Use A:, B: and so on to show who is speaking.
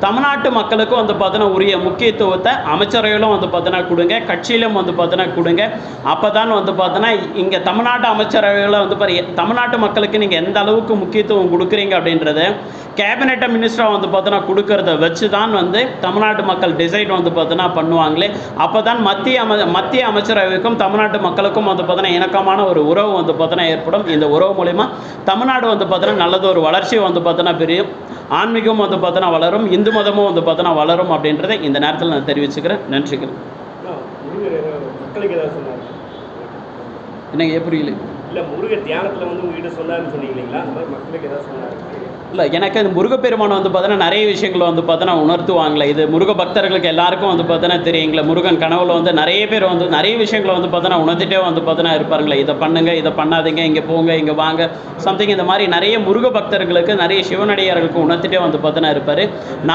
A: தமிழ்நாட்டு மக்களுக்கும் வந்து பார்த்தீங்கன்னா உரிய முக்கியத்துவத்தை அமைச்சரவையிலும் வந்து பார்த்தீங்கன்னா கொடுங்க, கட்சியிலும் வந்து பார்த்தீங்கன்னா கொடுங்க. அப்போ தான் வந்து பார்த்தீங்கன்னா இங்கே தமிழ்நாட்டு அமைச்சரவையில் வந்து தமிழ்நாட்டு மக்களுக்கு நீங்கள் எந்த அளவுக்கு முக்கியத்துவம் கொடுக்குறீங்க அப்படின்றது கேபினெட்டை மினிஸ்டராக வந்து பார்த்தீங்கன்னா கொடுக்கறத வச்சு தான் வந்து தமிழ்நாட்டு மக்கள் டிசைட் வந்து பார்த்தீங்கன்னா பண்ணுவாங்களே. அப்போ தான் மத்திய அமைச்சரவைக்கும் தமிழ்நாட்டு மக்களுக்கும் வந்து பார்த்தீங்கன்னா இணக்கமான ஒரு உறவு வந்து பார்த்தீங்கன்னா ஏற்படும். இந்த உறவு மூலிமா தமிழ்நாடு வந்து பார்த்தீங்கன்னா நல்லது ஒரு வளர்ச்சி வந்து பார்த்தீங்கன்னா பெரியும், ஆன்மீகம் வந்து பார்த்தீங்கன்னா வளரும், இந்து மதமும் வந்து பார்த்தீங்கன்னா வளரும் அப்படின்றத இந்த நேரத்தில் நான் தெரிவிச்சுக்கிறேன். நன்றிக்கிறேன்.
B: மக்களுக்கு ஏதாவது சொன்னாங்க
A: என்னங்க புரியல?
B: இல்லை, முருகர் தியானத்தில் வந்து உங்ககிட்ட சொன்னாருன்னு சொன்னீங்க இல்லைங்களா? அந்த மாதிரி மக்களுக்கு ஏதாவது சொன்னாங்க?
A: இல்லை, எனக்கு அந்த முருகப்பெருமானை வந்து பார்த்தீங்கன்னா நிறைய விஷயங்களை வந்து பார்த்தீங்கன்னா உணர்த்துவாங்களே. இது முருக பக்தர்களுக்கு எல்லாருக்கும் வந்து பார்த்தீங்கன்னா தெரியுங்களே, முருகன் கனவுல வந்து நிறைய பேர் வந்து நிறைய விஷயங்களை வந்து பார்த்தீங்கன்னா உணர்த்திட்டே வந்து பார்த்தீங்கன்னா இருப்பாருங்களே. இதை பண்ணுங்க, இதை பண்ணாதீங்க, இங்கே போங்க, இங்கே வாங்க, சம்திங் இந்த மாதிரி நிறைய முருக பக்தர்களுக்கு நிறைய சிவனடியார்களுக்கு உணர்த்திட்டே வந்து பார்த்தீங்கன்னா இருப்பார். நான்